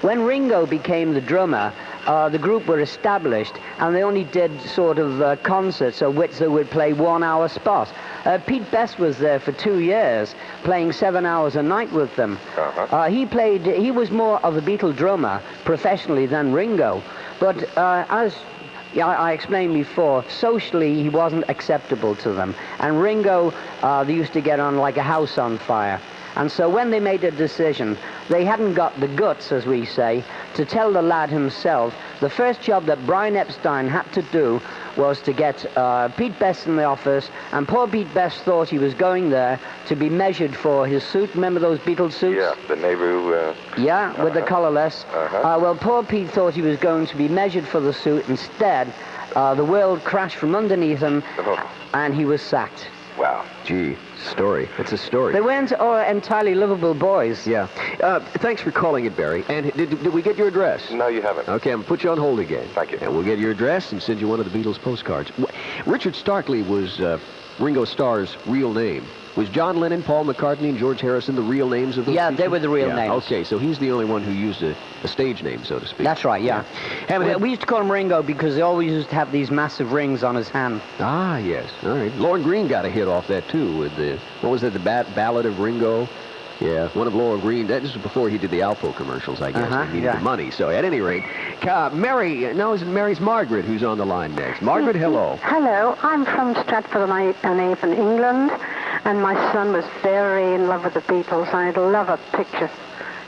When Ringo became the drummer, the group were established, and they only did sort of concerts of which they would play 1 hour spot. Pete Best was there for 2 years, playing 7 hours a night with them. He was more of a Beatle drummer professionally than Ringo, but as I explained before, socially he wasn't acceptable to them. And Ringo, they used to get on like a house on fire. And so when they made a decision, they hadn't got the guts, as we say, to tell the lad himself. The first job that Brian Epstein had to do was to get Pete Best in the office, and poor Pete Best thought he was going there to be measured for his suit. Remember those Beatles suits? Yeah, the Nehru... Yeah, with the collarless. Well, poor Pete thought he was going to be measured for the suit. Instead, the world crashed from underneath him, and he was sacked. Wow. Gee, story. It's a story. They weren't entirely livable boys. Yeah. Thanks for calling it, Barry. And did we get your address? No, you haven't. Okay, I'm going to put you on hold again. Thank you. And we'll get your address and send you one of the Beatles postcards. Richard Starkley was Ringo Starr's real name. Was John Lennon, Paul McCartney, and George Harrison the real names of those Yeah, people? they were the real names. Okay, so he's the only one who used a stage name, so to speak. That's right, yeah. We used to call him Ringo because he always used to have these massive rings on his hand. Ah, yes. All right. Lorne Greene got a hit off that, too, with the, what was it, the Ballad of Ringo? Yeah, one of Laura Green. That was before he did the Alpo commercials, I guess. He needed the money. So at any rate, Mary's Margaret who's on the line next. Margaret, hello. Hello, I'm from Stratford-on-Avon, England, and my son was very in love with the Beatles. I'd love a picture,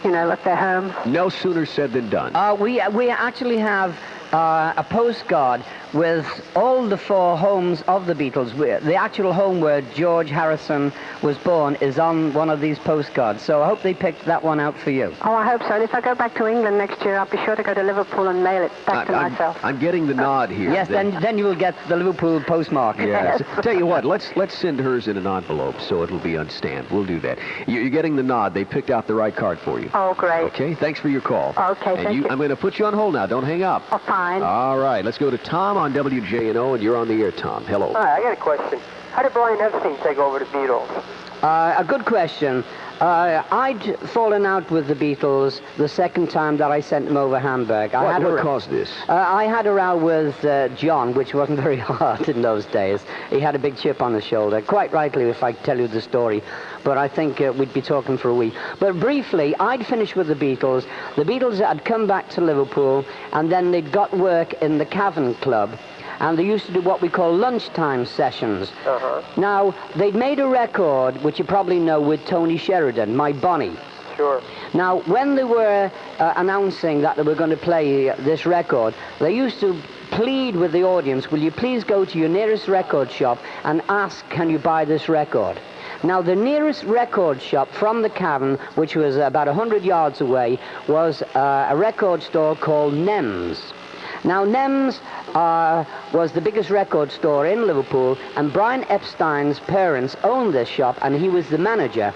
at their home. No sooner said than done. We actually have a postcard with all the 4 homes of the Beatles. The actual home where George Harrison was born is on one of these postcards, so I hope they picked that one out for you. Oh, I hope so. And if I go back to England next year, I'll be sure to go to Liverpool and mail it back to myself. I'm getting the nod here. Yes, then you will get the Liverpool postmark. Yes. Tell you what, let's send hers in an envelope so it'll be on stamped. We'll do that. You're getting the nod. They picked out the right card for you. Oh, great. Okay, thanks for your call. Okay, thank you. I'm going to put you on hold now. Don't hang up. Oh, fine. All right, let's go to Tom on WJNO, and you're on the air, Tom. Hello. Hi, I got a question. How did Brian Epstein take over the Beatles? A good question. I'd fallen out with the Beatles the second time that I sent them over Hamburg. What caused this? I had a row with John, which wasn't very hard in those days. He had a big chip on his shoulder, quite rightly if I tell you the story, but I think we'd be talking for a week. But briefly, I'd finished with the Beatles. The Beatles had come back to Liverpool, and then they'd got work in the Cavern Club, and they used to do what we call lunchtime sessions. Now, they'd made a record, which you probably know, with Tony Sheridan, My Bonnie. Sure. Now, when they were announcing that they were going to play this record, they used to plead with the audience, will you please go to your nearest record shop and ask, can you buy this record? Now, the nearest record shop from the Cavern, which was about 100 yards away, was a record store called Nem's. Now, Nem's was the biggest record store in Liverpool, and Brian Epstein's parents owned this shop, and he was the manager.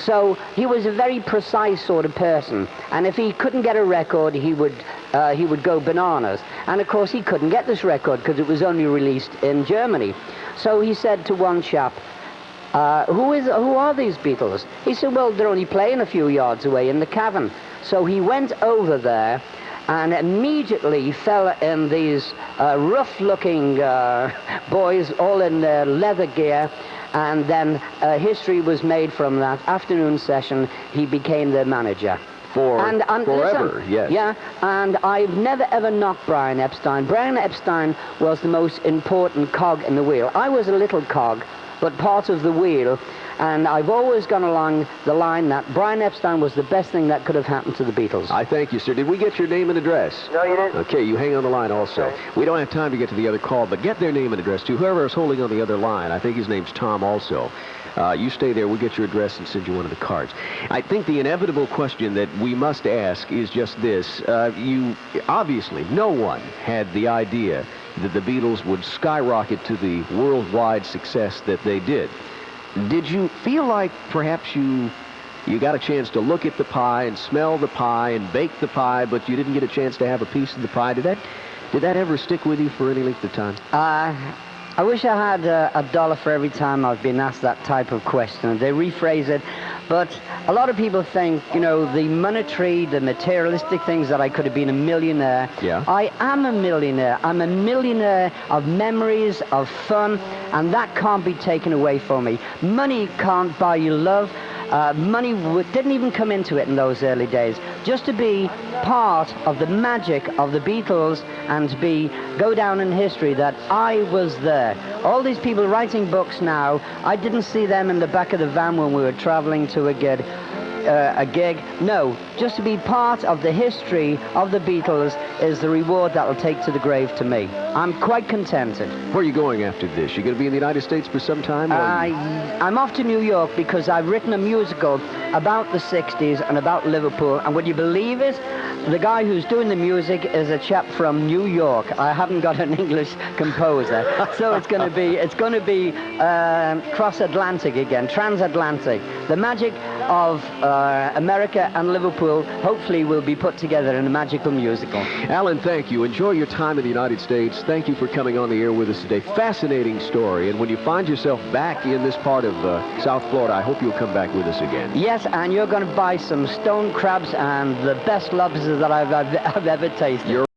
So he was a very precise sort of person, and if he couldn't get a record, he would go bananas. And of course, he couldn't get this record because it was only released in Germany. So he said to one chap, who are these Beatles? He said, well, they're only playing a few yards away in the Cavern. So he went over there, and immediately fell in these rough-looking boys, all in their leather gear, and then history was made from that afternoon session. He became their manager. Forever, listen, yes. Yeah, and I've never ever knocked Brian Epstein. Brian Epstein was the most important cog in the wheel. I was a little cog, but part of the wheel, and I've always gone along the line that Brian Epstein was the best thing that could have happened to the Beatles. I thank you, sir. Did we get your name and address? No, you didn't. Okay, you hang on the line also. Okay. We don't have time to get to the other call, but get their name and address too. Whoever is holding on the other line, I think his name's Tom also. You stay there, we'll get your address and send you one of the cards. I think the inevitable question that we must ask is just this. Obviously, no one had the idea that the Beatles would skyrocket to the worldwide success that they did. Did you feel like perhaps you got a chance to look at the pie and smell the pie and bake the pie, but you didn't get a chance to have a piece of the pie? Did that ever stick with you for any length of time? I wish I had $1 for every time I've been asked that type of question. They rephrase it, But a lot of people think, you know, the monetary, the materialistic things, that I could have been a millionaire. Yeah. I am a millionaire. I'm a millionaire of memories, of fun, and that can't be taken away from me. Money can't buy you love. Money didn't even come into it in those early days. Just to be part of the magic of the Beatles and to go down in history that I was there. All these people writing books now, I didn't see them in the back of the van when we were traveling to a gig. No, just to be part of the history of the Beatles is the reward that will take to the grave to me. I'm quite contented. Where are you going after this? You going to be in the United States for some time? I'm off to New York because I've written a musical about the 60s and about Liverpool, and would you believe it? The guy who's doing the music is a chap from New York. I haven't got an English composer, so it's going to be cross-Atlantic again, transatlantic. The magic of America and Liverpool hopefully will be put together in a magical musical. Allan, thank you. Enjoy your time in the United States. Thank you for coming on the air with us today. Fascinating story. And when you find yourself back in this part of South Florida, I hope you'll come back with us again. Yes, and you're going to buy some stone crabs and the best lobsters that I've ever tasted.